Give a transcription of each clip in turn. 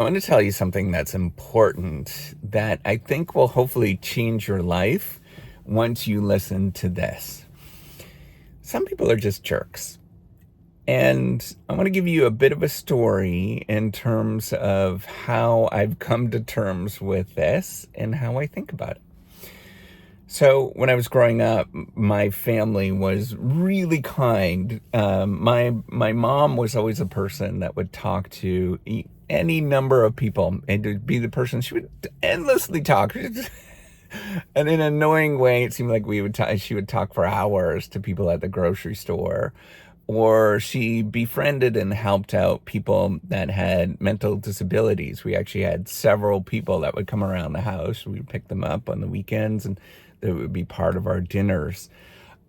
I want to tell you something that's important that I think will hopefully change your life once you listen to this. Some people are just jerks. And I want to give you a bit of a story in terms of how I've come to terms with this and how I think about it. So, when I was growing up, my family was really kind. My mom was always a person that would talk to any number of people, and to be the person she would endlessly talk. And in an annoying way, it seemed like she would talk for hours to people at the grocery store, or she befriended and helped out people that had mental disabilities. We actually had several people that would come around the house. We would pick them up on the weekends, and they would be part of our dinners.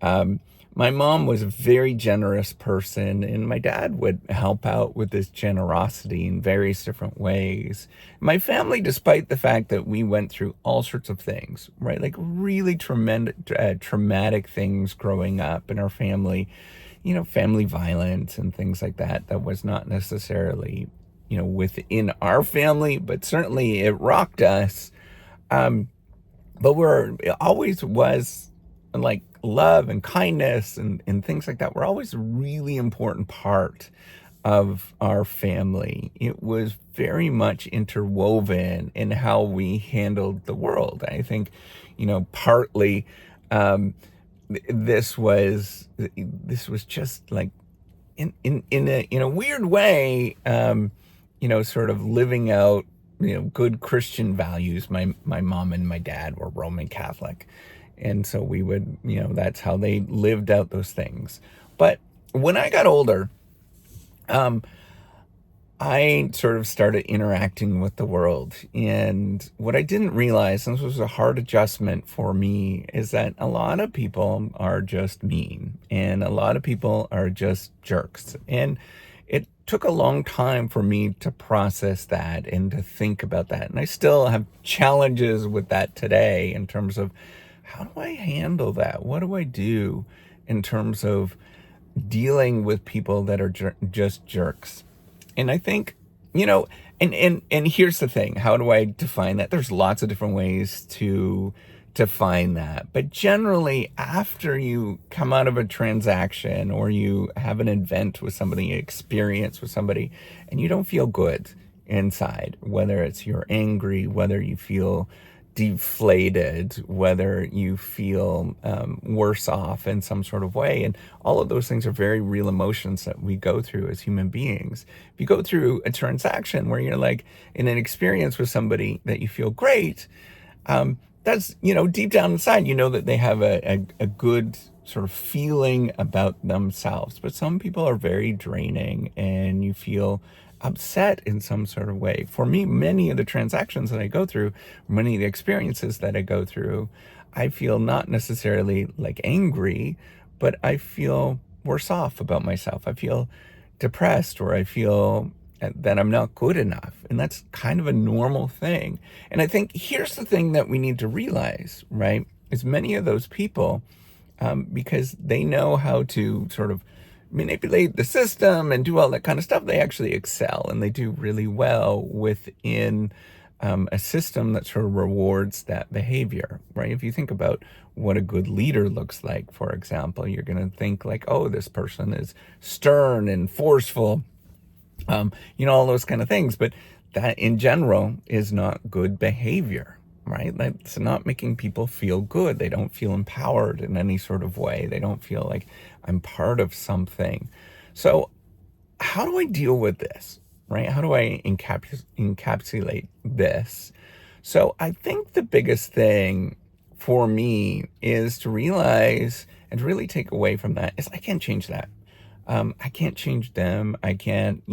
Um, my mom was a very generous person, and my dad would help out with this generosity in various different ways. My family, despite the fact that we went through all sorts of things, right, like really tremendous, traumatic things growing up in our family, family violence and things like that, that was not necessarily, within our family, but certainly it rocked us. Um, but it always was like love and kindness and things like that were always a really important part of our family. It was very much interwoven in how we handled the world. I think, partly um, this was just like in a weird way, sort of living out, good Christian values. My mom and my dad were Roman Catholic, and so we would, that's how they lived out those things. But when I got older, um, I sort of started interacting with the world. And what I didn't realize, and this was a hard adjustment for me, is that a lot of people are just mean and a lot of people are just jerks. And it took a long time for me to process that and to think about that. And I still have challenges with that today in terms of how do I handle that? What do I do in terms of dealing with people that are just jerks? And I think, and here's the thing. How do I define that? There's lots of different ways to define that. But generally, after you come out of a transaction or you have an event with somebody, experience with somebody, and you don't feel good inside, whether it's you're angry, whether you feel deflated, whether you feel worse off in some sort of way. And all of those things are very real emotions that we go through as human beings. If you go through a transaction where you're like in an experience with somebody that you feel great, that's, deep down inside, that they have a good sort of feeling about themselves. But some people are very draining and you feel upset in some sort of way. For me, many of the transactions that I go through, many of the experiences that I go through, I feel not necessarily like angry, but I feel worse off about myself. I feel depressed, or I feel that I'm not good enough. And that's kind of a normal thing. And I think here's the thing that we need to realize, right? Is many of those people, because they know how to sort of manipulate the system and do all that kind of stuff, they actually excel and they do really well within a system that sort of rewards that behavior, right? If you think about what a good leader looks like, for example, you're going to think like, oh, this person is stern and forceful, all those kind of things. But that in general is not good behavior, right? That's not making people feel good. They don't feel empowered in any sort of way. They don't feel like I'm part of something. So how do I deal with this, right? How do I encapsulate this? So I think the biggest thing for me is to realize and to really take away from that is I can't change that. I can't change them. I can't,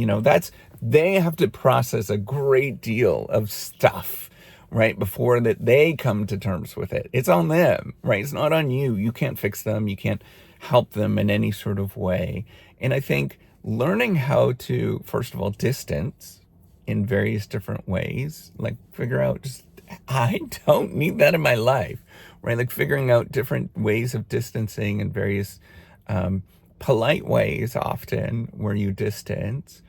they have to process a great deal of stuff, right, before that they come to terms with it. It's on them, right? It's not on you. You can't fix them. You can't help them in any sort of way. And I think learning how to, first of all, distance in various different ways, like figure out just, I don't need that in my life, right? Like figuring out different ways of distancing in various polite ways often where you distance,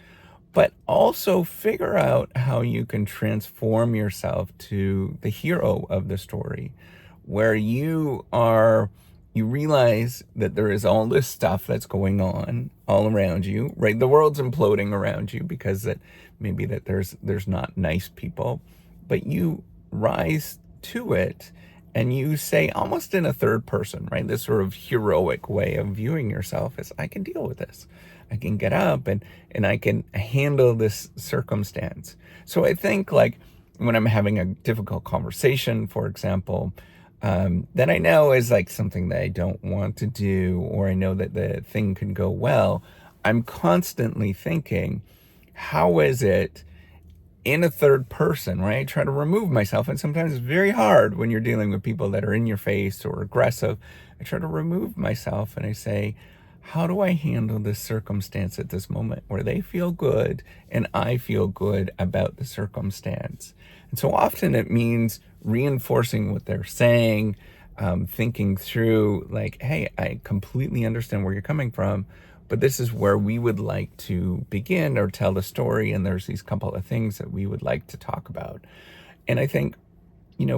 but also figure out how you can transform yourself to the hero of the story, where you realize that there is all this stuff that's going on all around you, right? The world's imploding around you because that maybe that there's not nice people, but you rise to it and you say, almost in a third person, right? This sort of heroic way of viewing yourself is, I can deal with this. I can get up and I can handle this circumstance. So I think, like, when I'm having a difficult conversation, for example, that I know is like something that I don't want to do, or I know that the thing can go well, I'm constantly thinking, how is it in a third person, right? I try to remove myself. And sometimes it's very hard when you're dealing with people that are in your face or aggressive. I try to remove myself and I say, how do I handle this circumstance at this moment where they feel good and I feel good about the circumstance? And so often it means reinforcing what they're saying, thinking through, like, hey, I completely understand where you're coming from, but this is where we would like to begin or tell the story. And there's these couple of things that we would like to talk about. And I think,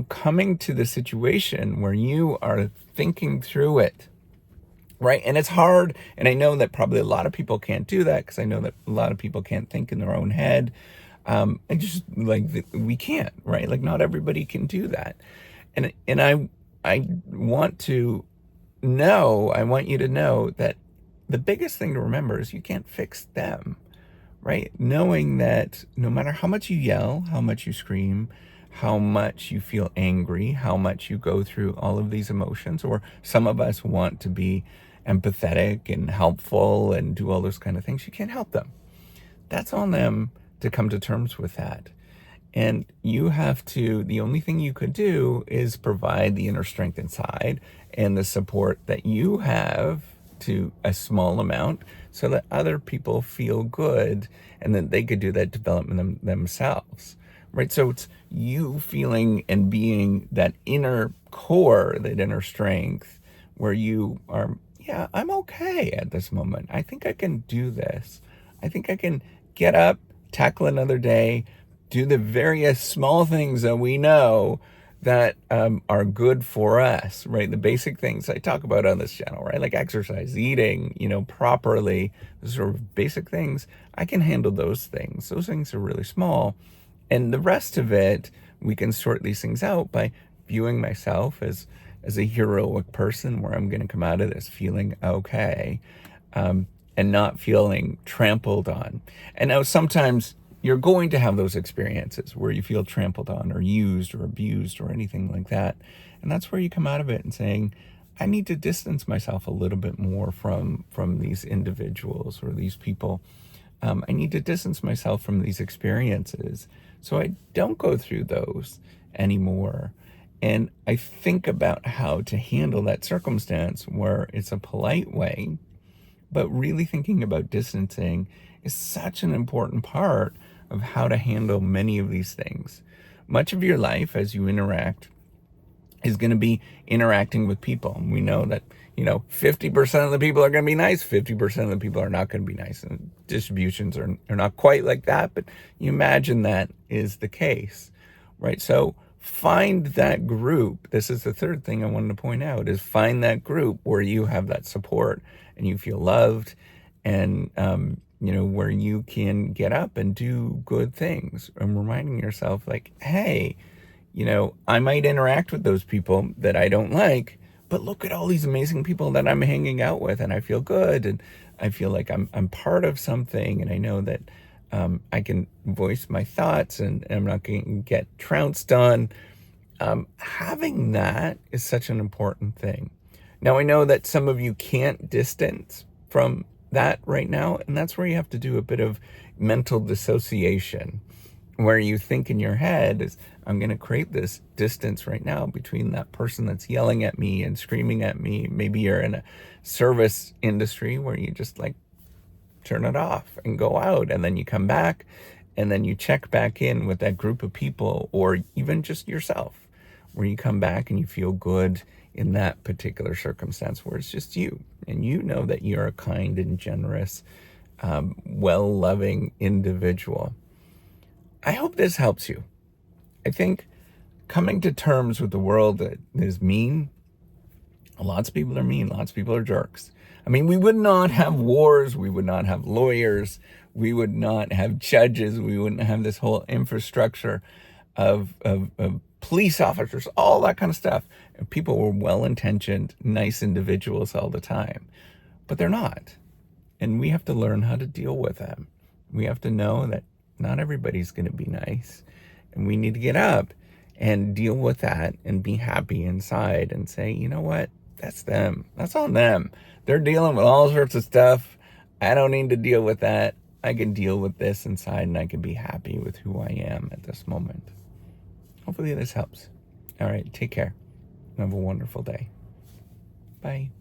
coming to the situation where you are thinking through it, right? And it's hard. And I know that probably a lot of people can't do that, because I know that a lot of people can't think in their own head. And just like, we can't, right? Like, not everybody can do that. And I want you to know that the biggest thing to remember is you can't fix them, right? Knowing that no matter how much you yell, how much you scream, how much you feel angry, how much you go through all of these emotions, or some of us want to be empathetic and helpful and do all those kind of things, you can't help them. That's on them to come to terms with that. And the only thing you could do is provide the inner strength inside and the support that you have to a small amount, so that other people feel good and that they could do that development themselves, right? So it's you feeling and being that inner core, that inner strength, where you are, yeah, I'm okay at this moment. I think I can do this. I think I can get up, tackle another day, do the various small things that we know that are good for us, right? The basic things I talk about on this channel, right? Like exercise, eating, properly, the sort of basic things. I can handle those things. Those things are really small. And the rest of it, we can sort these things out by viewing myself as a heroic person, where I'm going to come out of this feeling okay, and not feeling trampled on. And now sometimes you're going to have those experiences where you feel trampled on or used or abused or anything like that. And that's where you come out of it and saying, I need to distance myself a little bit more from these individuals or these people. I need to distance myself from these experiences so I don't go through those anymore. And I think about how to handle that circumstance where it's a polite way, but really thinking about distancing is such an important part of how to handle many of these things. Much of your life as you interact is going to be interacting with people. And we know that, 50% of the people are going to be nice, 50% of the people are not going to be nice. And distributions are not quite like that, but you imagine that is the case, right? So find that group. This is the third thing I wanted to point out, is find that group where you have that support and you feel loved, and where you can get up and do good things, and reminding yourself, like, hey, I might interact with those people that I don't like, but look at all these amazing people that I'm hanging out with, and I feel good, and I feel like I'm part of something, and I know that I can voice my thoughts, and I'm not going to get trounced on. Having that is such an important thing. Now, I know that some of you can't distance from that right now, and that's where you have to do a bit of mental dissociation, where you think in your head is, I'm going to create this distance right now between that person that's yelling at me and screaming at me. Maybe you're in a service industry where you just like turn it off and go out, and then you come back and then you check back in with that group of people, or even just yourself, where you come back and you feel good in that particular circumstance where it's just you, and you know that you're a kind and generous well-loving individual. I hope this helps you. I think coming to terms with the world that is mean, lots of people are mean, lots of people are jerks. I mean, we would not have wars, we would not have lawyers, we would not have judges, we wouldn't have this whole infrastructure of police officers, all that kind of stuff. And people were well-intentioned, nice individuals all the time, but they're not. And we have to learn how to deal with them. We have to know that not everybody's going to be nice, and we need to get up and deal with that and be happy inside and say, you know what? That's them. That's on them. They're dealing with all sorts of stuff. I don't need to deal with that. I can deal with this inside, and I can be happy with who I am at this moment. Hopefully this helps. All right, take care. Have a wonderful day. Bye.